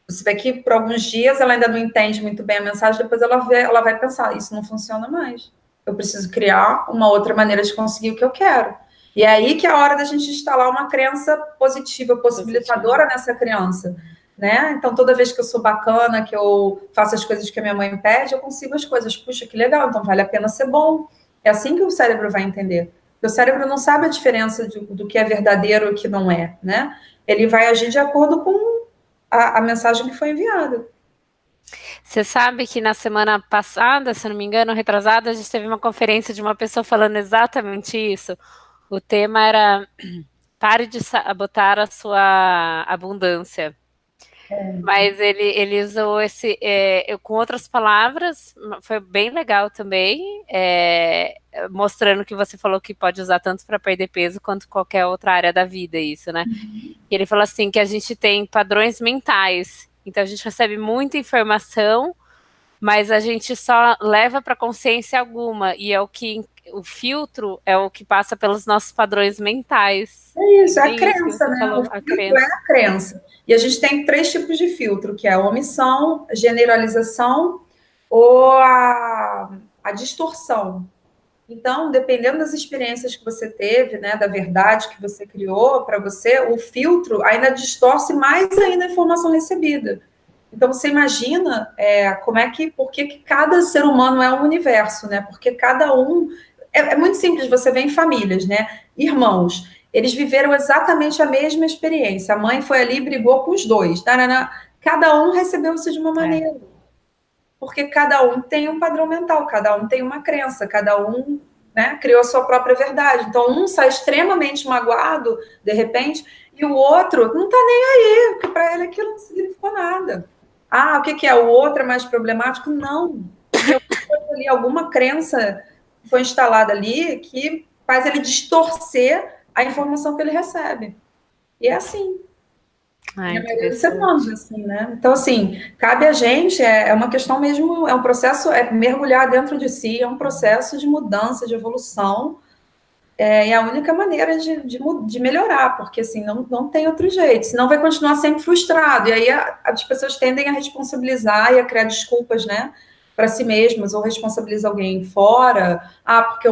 você vê que por alguns dias ela ainda não entende muito bem a mensagem, depois ela vai pensar, isso não funciona mais. Eu preciso criar uma outra maneira de conseguir o que eu quero. E é aí que é a hora da gente instalar uma crença positiva, possibilitadora nessa criança. Né? Então, toda vez que eu sou bacana, que eu faço as coisas que a minha mãe pede, eu consigo as coisas. Puxa, que legal, então vale a pena ser bom. É assim que o cérebro vai entender. Porque o cérebro não sabe a diferença do que é verdadeiro e o que não é, né? Ele vai agir de acordo com a mensagem que foi enviada. Você sabe que na semana passada, se eu não me engano, retrasada, a gente teve uma conferência de uma pessoa falando exatamente isso. O tema era pare de sabotar a sua abundância. Mas ele usou com outras palavras, foi bem legal também, mostrando que você falou que pode usar tanto para perder peso quanto qualquer outra área da vida, isso, né? E ele falou assim que a gente tem padrões mentais, então a gente recebe muita informação mas a gente só leva para consciência alguma, e é o filtro é o que passa pelos nossos padrões mentais. É É isso, é a bem isso que crença, você né? O falou, a filtro é crença. a crença. E a gente tem 3 tipos de filtro, que é a omissão, a generalização ou a distorção. Então, dependendo das experiências que você teve, né, da verdade que você criou para você, o filtro ainda distorce mais ainda a informação recebida. Então, você imagina como é que, por que cada ser humano é um universo, né? Porque cada um. É muito simples, você vê em famílias, né? Irmãos, eles viveram exatamente a mesma experiência. A mãe foi ali e brigou com os dois. Tarana, cada um recebeu isso de uma É. maneira. Porque cada um tem um padrão mental, cada um tem uma crença, cada um, né, criou a sua própria verdade. Então, um sai extremamente magoado, de repente, e o outro não está nem aí, porque para ele aquilo não significou nada. Ah, o que é? O outro é mais problemático? Não. Porque ali, alguma crença foi instalada ali que faz ele distorcer a informação que ele recebe. E é assim. Ah, E a maioria dos seres humanos, interessante. assim, né? Então, assim, cabe a gente, é uma questão mesmo, é um processo, é mergulhar dentro de si, é um processo de mudança, de evolução, e é a única maneira de melhorar, porque, assim, não tem outro jeito, senão vai continuar sempre frustrado, e aí as pessoas tendem a responsabilizar e a criar desculpas, né, para si mesmas, ou responsabiliza alguém fora, porque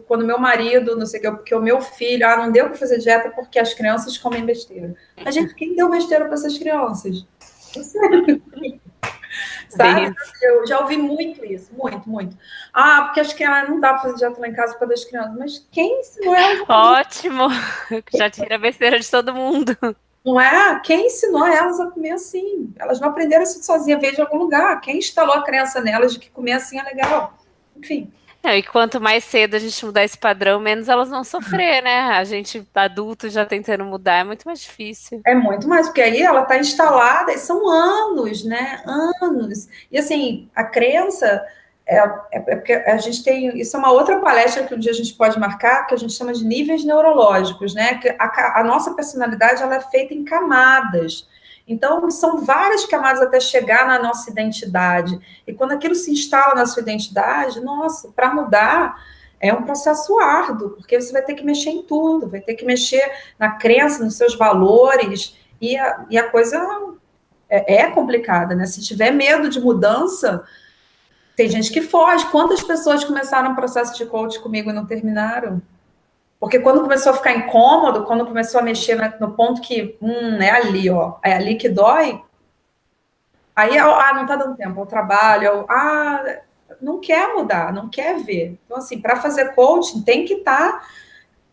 quando o meu marido, não sei o que, porque o meu filho, não deu para fazer dieta porque as crianças comem besteira. Mas, gente, quem deu besteira para essas crianças? Você, sabe? Bem isso. Eu já ouvi muito isso, muito, muito. Porque acho que não dá para fazer dieta lá em casa por causa das crianças. Mas quem ensinou elas a fazer? Ótimo! Já tira a besteira de todo mundo. Não é? Quem ensinou elas a comer assim? Elas não aprenderam isso sozinha, veio de algum lugar. Quem instalou a crença nelas de que comer assim é legal? Enfim, Não, e quanto mais cedo a gente mudar esse padrão, menos elas vão sofrer, né? A gente, adulto, já tentando mudar, é muito mais difícil. é muito mais, porque aí ela está instalada, e são anos, né? Anos. E assim, a crença porque a gente tem. Isso é uma outra palestra que um dia a gente pode marcar, que a gente chama de níveis neurológicos, né? Que a nossa personalidade ela é feita em camadas. Então, são várias camadas até chegar na nossa identidade. E quando aquilo se instala na sua identidade, nossa, para mudar é um processo árduo, porque você vai ter que mexer em tudo, vai ter que mexer na crença, nos seus valores, e a coisa é complicada, né? Se tiver medo de mudança, tem gente que foge. Quantas pessoas começaram o processo de coach comigo e não terminaram? Porque quando começou a ficar incômodo, quando começou a mexer no ponto que, é ali, ó, é ali que dói, aí, não tá dando tempo, é o trabalho, não quer mudar, não quer ver. Então, assim, para fazer coaching, tem que estar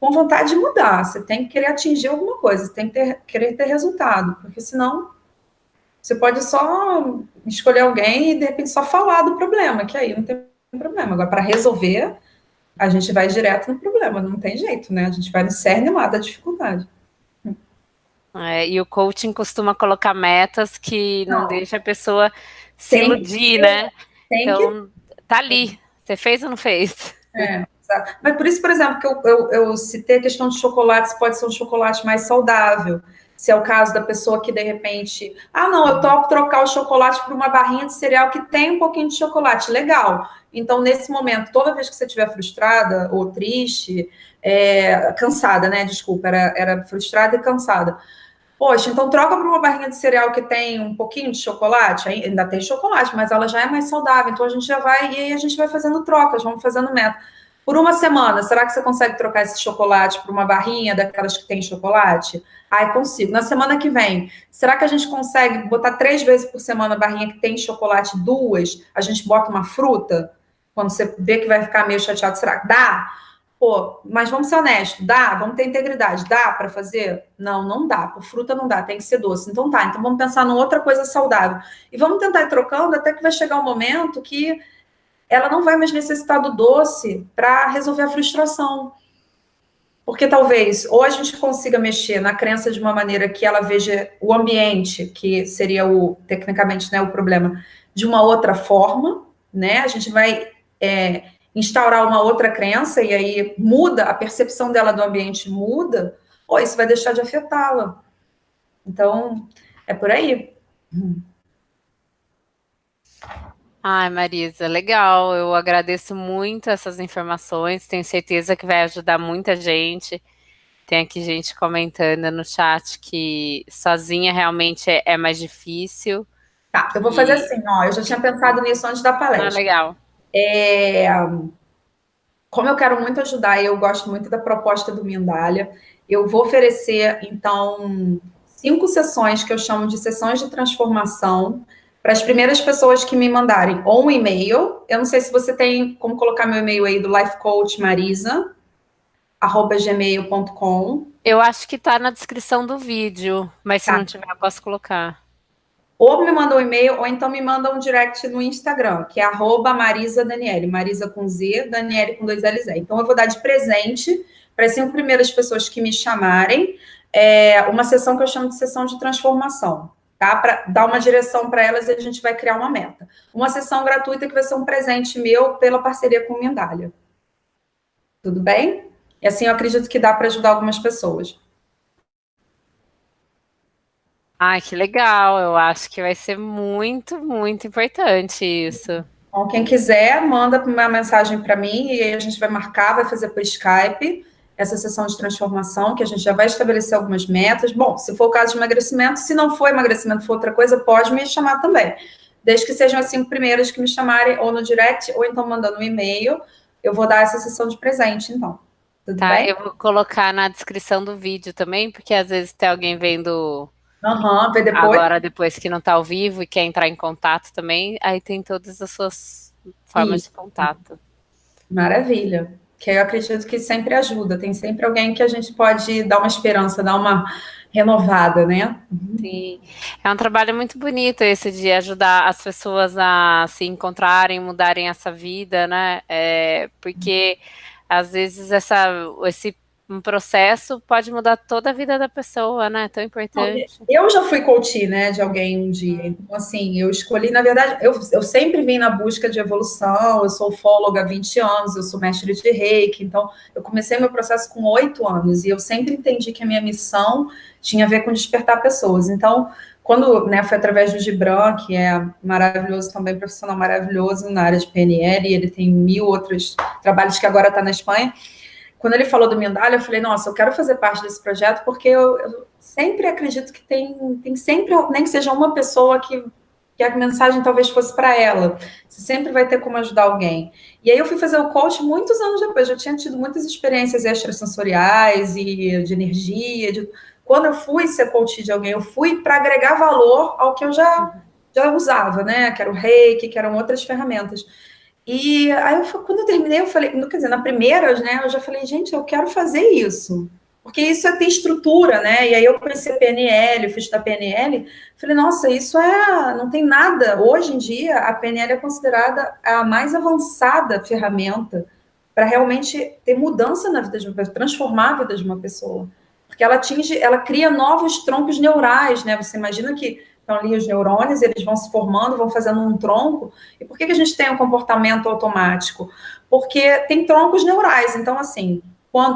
com vontade de mudar, você tem que querer atingir alguma coisa, você tem que querer ter resultado, porque senão você pode só escolher alguém e de repente só falar do problema, que aí não tem problema. Agora, para resolver, a gente vai direto no problema, não tem jeito, né? A gente vai no cerne lá da dificuldade. É, e o coaching costuma colocar metas que não Não, deixa a pessoa se tem que iludir, né? tem que Então, tá ali. Você fez ou não fez? exato. Mas por isso, por exemplo, que eu citei a questão de chocolate, se pode ser um chocolate mais saudável. Se é o caso da pessoa que, de repente, não, eu topo trocar o chocolate por uma barrinha de cereal que tem um pouquinho de chocolate. Legal. Então, nesse momento, toda vez que você estiver frustrada ou triste, cansada, né? Desculpa, era frustrada e cansada. Poxa, então troca por uma barrinha de cereal que tem um pouquinho de chocolate, ainda tem chocolate, mas ela já é mais saudável, então a gente já vai, e aí a gente vai fazendo trocas, vamos fazendo meta. Por uma semana, será que você consegue trocar esse chocolate por uma barrinha daquelas que tem chocolate? Ai, consigo. Na semana que vem, será que a gente consegue botar 3 vezes por semana a barrinha que tem chocolate, duas? A gente bota uma fruta? Quando você vê que vai ficar meio chateado, será que dá? Pô, mas vamos ser honestos, dá? Vamos ter integridade, dá para fazer? Não, não dá. Por fruta não dá, tem que ser doce. Então tá, então vamos pensar numa outra coisa saudável. E vamos tentar ir trocando até que vai chegar um momento que ela não vai mais necessitar do doce para resolver a frustração. Porque talvez ou a gente consiga mexer na crença de uma maneira que ela veja o ambiente, que seria tecnicamente, né, o problema, de uma outra forma, né? A gente vai instaurar uma outra crença e aí muda, a percepção dela do ambiente muda, ou isso vai deixar de afetá-la. Então, é por aí. Ai, Marisa, legal. Eu agradeço muito essas informações. Tenho certeza que vai ajudar muita gente. Tem aqui gente comentando no chat que sozinha realmente é mais difícil. Tá, eu vou fazer Que... assim, ó, eu já tinha pensado nisso antes da Ah, palestra. legal. É, como eu quero muito ajudar e eu gosto muito da proposta do Mindália, eu vou oferecer, então, 5 sessões que eu chamo de sessões de transformação para as primeiras pessoas que me mandarem ou um e-mail. Eu não sei se você tem como colocar meu e-mail aí do lifecoachmarisa@gmail.com. Eu acho que tá na descrição do vídeo, mas se Tá. não tiver, eu posso colocar. Ou me manda um e-mail, ou então me manda um direct no Instagram, que é @Marisa Daniele, Marisa com Z, Daniele com 2 L's. Então, eu vou dar de presente para as 5 primeiras pessoas que me chamarem uma sessão que eu chamo de sessão de transformação, tá? Para dar uma direção para elas e a gente vai criar uma meta. Uma sessão gratuita que vai ser um presente meu pela parceria com o Mindália. Tudo bem? E assim eu acredito que dá para ajudar algumas pessoas. Ai, que legal. Eu acho que vai ser muito, muito importante isso. Então, quem quiser, manda uma mensagem para mim e aí a gente vai marcar, vai fazer por Skype essa sessão de transformação, que a gente já vai estabelecer algumas metas. Bom, se for o caso de emagrecimento, se não for emagrecimento, for outra coisa, pode me chamar também. Desde que sejam as 5 primeiras que me chamarem, ou no direct, ou então mandando um e-mail, eu vou dar essa sessão de presente, então. Tudo Tá? bem? Eu vou colocar na descrição do vídeo também, porque às vezes tem alguém vendo Aham, vê depois. agora depois que não tá ao vivo e quer entrar em contato também, aí tem todas as suas formas de Isso. contato. Maravilha. Que eu acredito que sempre ajuda. Tem sempre alguém que a gente pode dar uma esperança, dar uma renovada, né? Sim, é um trabalho muito bonito esse de ajudar as pessoas a se encontrarem, mudarem essa vida, né? Porque às vezes esse um processo pode mudar toda a vida da pessoa, né? É tão importante. Eu já fui coach, né, de alguém um dia. Então, assim, eu escolhi, na verdade, eu sempre vim na busca de evolução. Eu sou ufóloga há 20 anos, eu sou mestre de Reiki. Então, eu comecei meu processo com 8 anos e eu sempre entendi que a minha missão tinha a ver com despertar pessoas. Então, quando, né, foi através do Gibran, que é maravilhoso também, profissional maravilhoso na área de PNL, e ele tem 1000 outros trabalhos que agora está na Espanha. Quando ele falou do Mindália, eu falei, nossa, eu quero fazer parte desse projeto, porque eu sempre acredito que tem sempre, nem que seja uma pessoa que a mensagem talvez fosse para ela. Você sempre vai ter como ajudar alguém. E aí eu fui fazer o coach muitos anos depois, já tinha tido muitas experiências extrasensoriais e de energia. Quando eu fui ser coach de alguém, eu fui para agregar valor ao que eu já usava, né? Que era o Reiki, que eram outras ferramentas. E aí, quando eu terminei, eu falei, quer dizer, na primeira, né, eu já falei, gente, eu quero fazer isso. Porque isso é ter estrutura, né? E aí eu conheci a PNL, fiz da PNL, falei, nossa, isso não tem nada. Hoje em dia, a PNL é considerada a mais avançada ferramenta para realmente ter mudança na vida de uma pessoa, transformar a vida de uma pessoa. Porque ela cria novos troncos neurais, né? Você imagina que estão ali os neurônios, eles vão se formando, vão fazendo um tronco. E por que a gente tem um comportamento automático? Porque tem troncos neurais. Então, assim,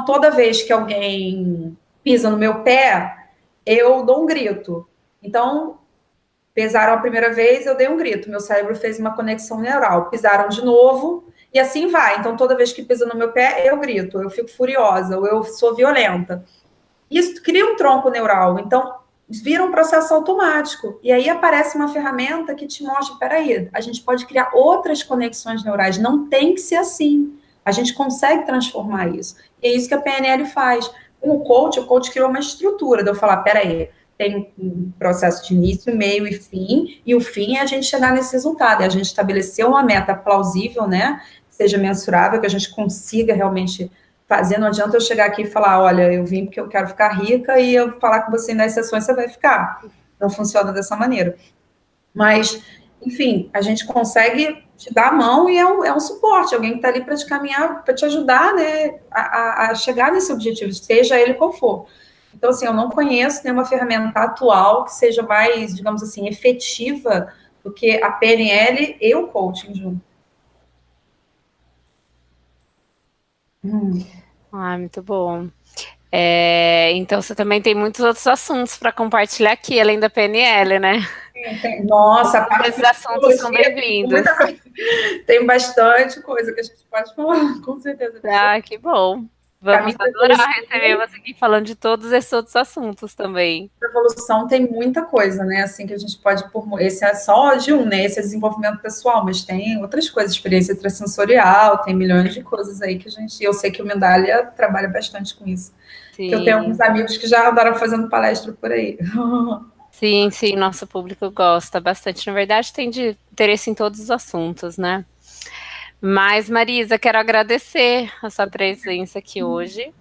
toda vez que alguém pisa no meu pé, eu dou um grito. Então, pisaram a primeira vez, eu dei um grito. Meu cérebro fez uma conexão neural. Pisaram de novo, e assim vai. Então, toda vez que pisa no meu pé, eu grito, eu fico furiosa, ou eu sou violenta. Isso cria um tronco neural. Então, vira um processo automático. E aí aparece uma ferramenta que te mostra, peraí, a gente pode criar outras conexões neurais. Não tem que ser assim. A gente consegue transformar isso. E é isso que a PNL faz. Com o coach criou uma estrutura de eu falar, peraí, tem um processo de início, meio e fim, e o fim é a gente chegar nesse resultado, é a gente estabelecer uma meta plausível, né, que seja mensurável, que a gente consiga realmente fazer. Não adianta eu chegar aqui e falar, olha, eu vim porque eu quero ficar rica e eu falar com você nas sessões, você vai ficar. Não funciona dessa maneira. Mas, enfim, a gente consegue te dar a mão e é um suporte, alguém que está ali para te caminhar, para te ajudar, né, a chegar nesse objetivo, seja ele qual for. Então, assim, eu não conheço nenhuma ferramenta atual que seja mais, digamos assim, efetiva do que a PNL e o coaching junto. Ah, muito bom. Então você também tem muitos outros assuntos para compartilhar aqui, além da PNL, né? Nossa, a Todos parte esses de assuntos são psicologia tem bem-vindos. muita coisa, tem bastante coisa que a gente pode falar, com certeza. Ah, que bom. Vamos Caminho da adorar evolução, receber você aqui falando de todos esses outros assuntos também. da evolução tem muita coisa, né? Assim que a gente pode por esse é só de um, né? Esse é desenvolvimento pessoal, mas tem outras coisas, experiência extrasensorial, tem milhões de coisas aí que a gente. Eu sei que o Medalha trabalha bastante com isso. Que eu tenho alguns Sim, amigos que já andaram fazendo palestra por aí. sim, sim, nosso público gosta bastante. Na verdade, tem de interesse em todos os assuntos, né? Mas, Marisa, quero agradecer a sua presença aqui hoje.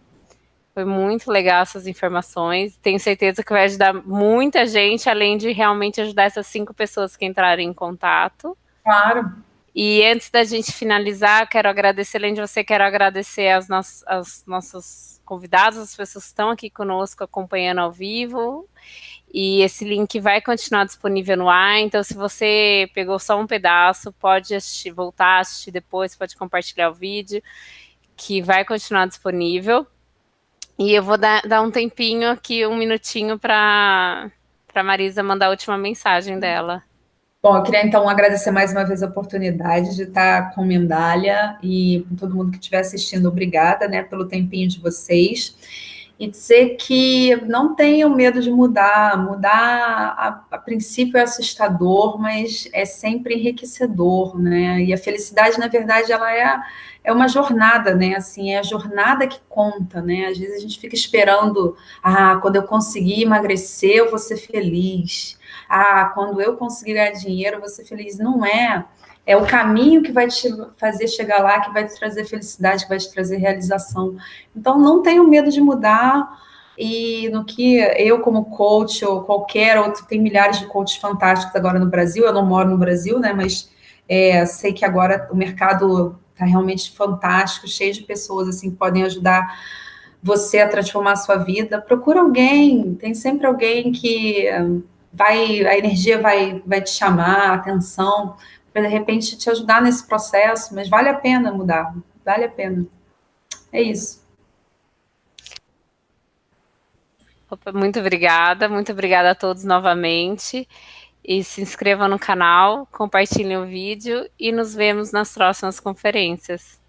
Foi muito legal essas informações. Tenho certeza que vai ajudar muita gente, além de realmente ajudar essas 5 pessoas que entraram em contato. Claro. E antes da gente finalizar, quero agradecer, além de você, quero agradecer aos nossos convidados, as pessoas que estão aqui conosco acompanhando ao vivo. E esse link vai continuar disponível no ar. Então, se você pegou só um pedaço, pode assistir, voltar a assistir depois, pode compartilhar o vídeo, que vai continuar disponível. E eu vou dar um tempinho aqui, um minutinho, para Marisa mandar a última mensagem dela. Bom, eu queria então agradecer mais uma vez a oportunidade de estar com Medalha e com todo mundo que estiver assistindo, obrigada, né, pelo tempinho de vocês. E dizer que não tenham medo de mudar. Mudar, a princípio, é assustador, mas é sempre enriquecedor, né? E a felicidade, na verdade, ela é uma jornada, né? Assim, é a jornada que conta, né? Às vezes a gente fica esperando, quando eu conseguir emagrecer, eu vou ser feliz. Quando eu conseguir ganhar dinheiro, eu vou ser feliz. Não é. É o caminho que vai te fazer chegar lá, que vai te trazer felicidade, que vai te trazer realização. Então, não tenho medo de mudar. E no que eu, como coach, ou qualquer outro, tem milhares de coaches fantásticos agora no Brasil. Eu não moro no Brasil, né? Mas sei que agora o mercado está realmente fantástico, cheio de pessoas assim que podem ajudar você a transformar a sua vida. Procura alguém, tem sempre alguém que a energia vai te chamar a atenção para de repente te ajudar nesse processo, mas vale a pena mudar, vale a pena. É isso. Opa, muito obrigada a todos novamente. E se inscrevam no canal, compartilhem o vídeo e nos vemos nas próximas conferências.